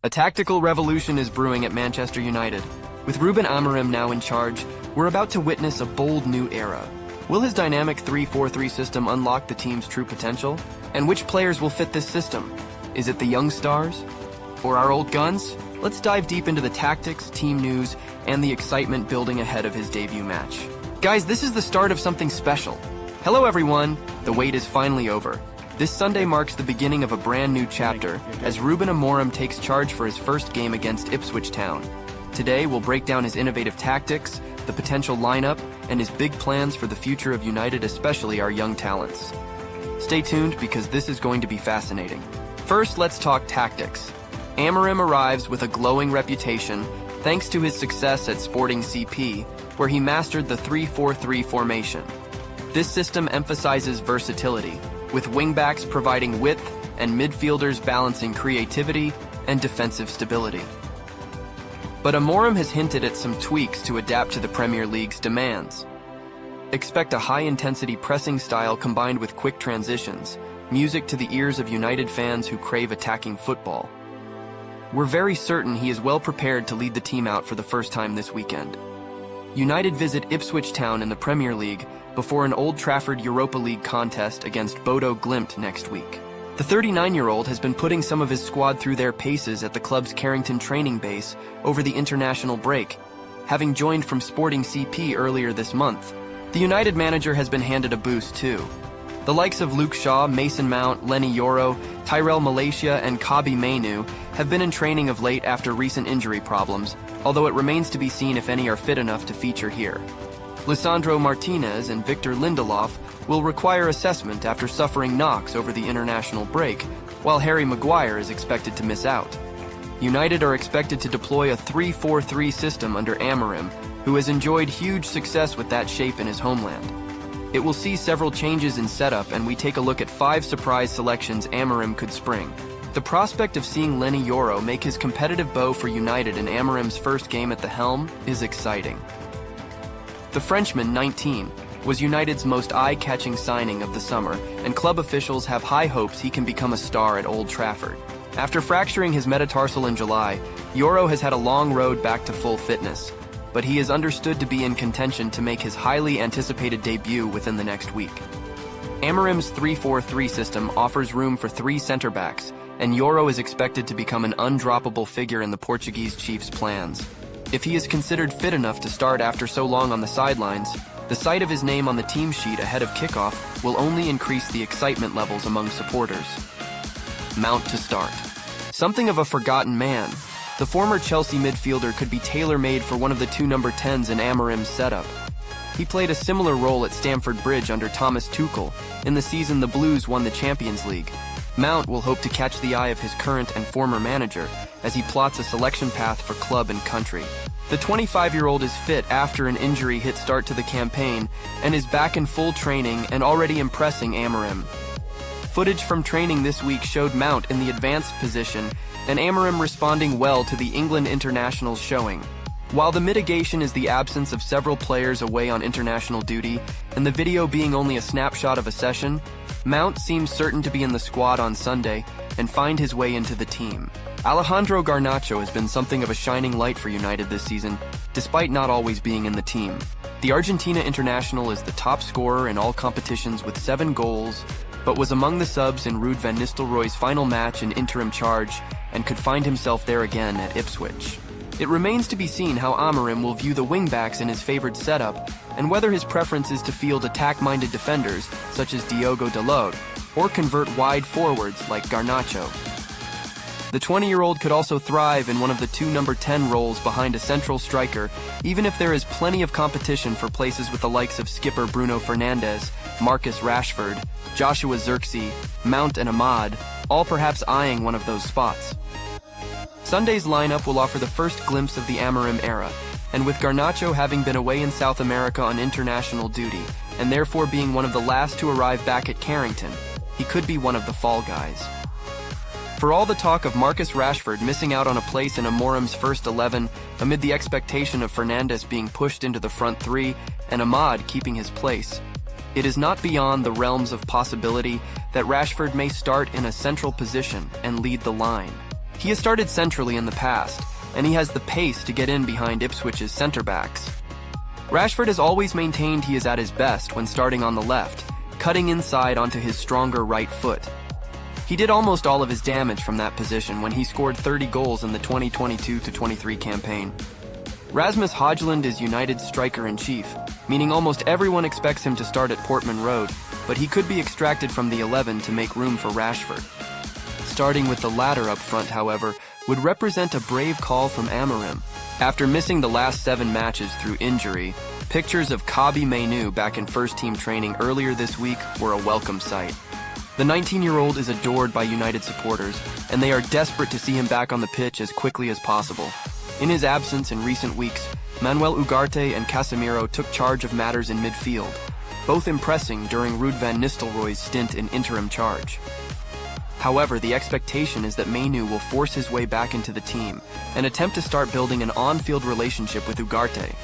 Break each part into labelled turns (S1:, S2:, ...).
S1: A tactical revolution is brewing at Manchester United. With Ruben Amorim now in charge, we're about to witness a bold new era. Will his dynamic 3-4-3 system unlock the team's true potential? And which players will fit this system? Is it the young stars? Or our old guns? Let's dive deep into the tactics, team news, and the excitement building ahead of his debut match. Guys, this is the start of something special. Hello everyone, the wait is finally over. This Sunday marks the beginning of a brand new chapter as Ruben Amorim takes charge for his first game against Ipswich Town. Today, we'll break down his innovative tactics, the potential lineup, and his big plans for the future of United, especially our young talents. Stay tuned because this is going to be fascinating. First, let's talk tactics. Amorim arrives with a glowing reputation thanks to his success at Sporting CP, where he mastered the 3-4-3 formation. This system emphasizes versatility, with wingbacks providing width and midfielders balancing creativity and defensive stability. But Amorim has hinted at some tweaks to adapt to the Premier League's demands. Expect a high-intensity pressing style combined with quick transitions, music to the ears of United fans who crave attacking football. We're very certain he is well prepared to lead the team out for the first time this weekend. United visit Ipswich Town in the Premier League before an Old Trafford Europa League contest against Bodo Glimt next week. The 39-year-old has been putting some of his squad through their paces at the club's Carrington training base over the international break, having joined from Sporting CP earlier this month. The United manager has been handed a boost too. The likes of Luke Shaw, Mason Mount, Lenny Yoro, Tyrell Malaysia, and Kabi Mainoo have been in training of late after recent injury problems, although it remains to be seen if any are fit enough to feature here. Lisandro Martinez and Victor Lindelof will require assessment after suffering knocks over the international break, while Harry Maguire is expected to miss out. United are expected to deploy a 3-4-3 system under Amorim, who has enjoyed huge success with that shape in his homeland. It will see several changes in setup, and we take a look at 5 surprise selections Amorim could spring. The prospect of seeing Lenny Yoro make his competitive bow for United in Amorim's first game at the helm is exciting. The Frenchman, 19, was United's most eye-catching signing of the summer, and club officials have high hopes he can become a star at Old Trafford. After fracturing his metatarsal in July, Yoro has had a long road back to full fitness, but he is understood to be in contention to make his highly anticipated debut within the next week. Amorim's 3-4-3 system offers room for 3 center-backs, and Yoro is expected to become an undroppable figure in the Portuguese chief's plans. If he is considered fit enough to start after so long on the sidelines, the sight of his name on the team sheet ahead of kickoff will only increase the excitement levels among supporters. Mount to start. Something of a forgotten man, the former Chelsea midfielder could be tailor-made for one of the 2 number 10s in Amorim's setup. He played a similar role at Stamford Bridge under Thomas Tuchel in the season the Blues won the Champions League. Mount will hope to catch the eye of his current and former manager as he plots a selection path for club and country. The 25-year-old is fit after an injury hit start to the campaign and is back in full training and already impressing Amorim. Footage from training this week showed Mount in the advanced position and Amorim responding well to the England international's showing. While the mitigation is the absence of several players away on international duty and the video being only a snapshot of a session, Mount seems certain to be in the squad on Sunday and find his way into the team. Alejandro Garnacho has been something of a shining light for United this season, despite not always being in the team. The Argentina international is the top scorer in all competitions with 7 goals, but was among the subs in Ruud van Nistelrooy's final match in interim charge and could find himself there again at Ipswich. It remains to be seen how Amorim will view the wingbacks in his favored setup and whether his preference is to field attack-minded defenders such as Diogo Dalot or convert wide forwards like Garnacho. The 20-year-old could also thrive in one of the 2 number 10 roles behind a central striker, even if there is plenty of competition for places with the likes of skipper Bruno Fernandes, Marcus Rashford, Joshua Zirkzee, Mount and Ahmad, all perhaps eyeing one of those spots. Sunday's lineup will offer the first glimpse of the Amorim era, and with Garnacho having been away in South America on international duty, and therefore being one of the last to arrive back at Carrington, he could be one of the fall guys. For all the talk of Marcus Rashford missing out on a place in Amorim's first 11 amid the expectation of Fernandes being pushed into the front 3 and Ahmad keeping his place, it is not beyond the realms of possibility that Rashford may start in a central position and lead the line. He has started centrally in the past, and he has the pace to get in behind Ipswich's center-backs. Rashford has always maintained he is at his best when starting on the left, cutting inside onto his stronger right foot. He did almost all of his damage from that position when he scored 30 goals in the 2022-23 campaign. Rasmus Højlund is United's striker-in-chief, meaning almost everyone expects him to start at Portman Road, but he could be extracted from the 11 to make room for Rashford. Starting with the latter up front, however, would represent a brave call from Amorim. After missing the last 7 matches through injury, pictures of Mainoo back in first-team training earlier this week were a welcome sight. The 19-year-old is adored by United supporters, and they are desperate to see him back on the pitch as quickly as possible. In his absence in recent weeks, Manuel Ugarte and Casemiro took charge of matters in midfield, both impressing during Ruud van Nistelrooy's stint in interim charge. However, the expectation is that Mainoo will force his way back into the team and attempt to start building an on-field relationship with Ugarte.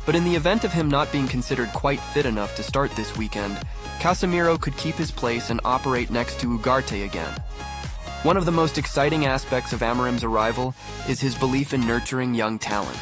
S1: But in the event of him not being considered quite fit enough to start this weekend, Casemiro could keep his place and operate next to Ugarte again. One of the most exciting aspects of Amorim's arrival is his belief in nurturing young talent.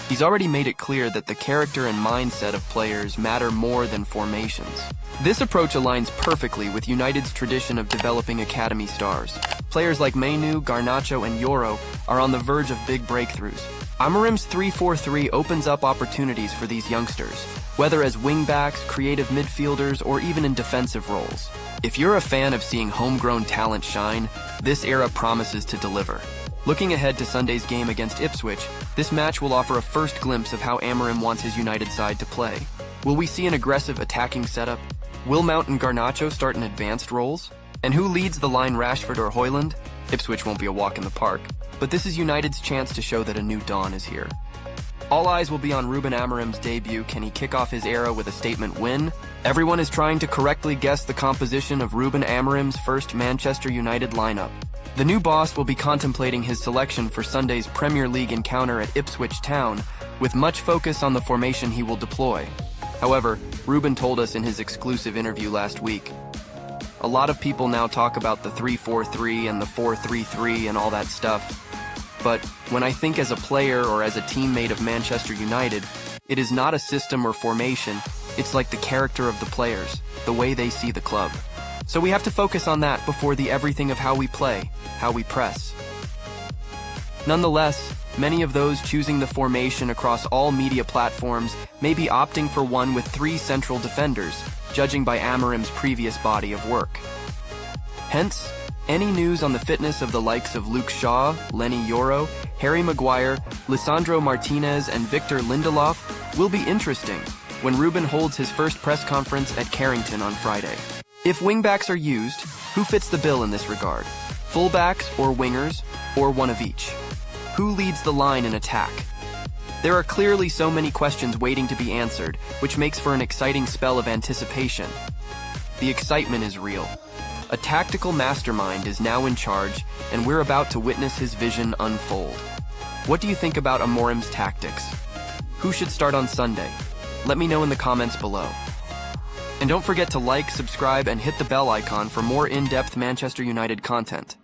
S1: He's already made it clear that the character and mindset of players matter more than formations. This approach aligns perfectly with United's tradition of developing academy stars. Players like Mainoo, Garnacho, and Yoro are on the verge of big breakthroughs. Amorim's 3-4-3 opens up opportunities for these youngsters, whether as wingbacks, creative midfielders, or even in defensive roles. If you're a fan of seeing homegrown talent shine, this era promises to deliver. Looking ahead to Sunday's game against Ipswich, this match will offer a first glimpse of how Amorim wants his United side to play. Will we see an aggressive attacking setup? Will Mount and Garnacho start in advanced roles? And who leads the line, Rashford or Højlund? Ipswich won't be a walk in the park, but this is United's chance to show that a new dawn is here. All eyes will be on Ruben Amorim's debut. Can he kick off his era with a statement win? Everyone is trying to correctly guess the composition of Ruben Amorim's first Manchester United lineup. The new boss will be contemplating his selection for Sunday's Premier League encounter at Ipswich Town, with much focus on the formation he will deploy. However, Ruben told us in his exclusive interview last week, a lot of people now talk about the 3-4-3 and the 4-3-3 and all that stuff. But when I think as a player or as a teammate of Manchester United, it is not a system or formation, it's like the character of the players, the way they see the club. So we have to focus on that before the everything of how we play, how we press. Nonetheless, many of those choosing the formation across all media platforms may be opting for one with 3 central defenders, judging by Amorim's previous body of work. Hence, any news on the fitness of the likes of Luke Shaw, Lenny Yoro, Harry Maguire, Lisandro Martinez, and Victor Lindelof will be interesting when Ruben holds his first press conference at Carrington on Friday. If wingbacks are used, who fits the bill in this regard? Fullbacks or wingers, or one of each? Who leads the line in attack? There are clearly so many questions waiting to be answered, which makes for an exciting spell of anticipation. The excitement is real. A tactical mastermind is now in charge, and we're about to witness his vision unfold. What do you think about Amorim's tactics? Who should start on Sunday? Let me know in the comments below. And don't forget to like, subscribe, and hit the bell icon for more in-depth Manchester United content.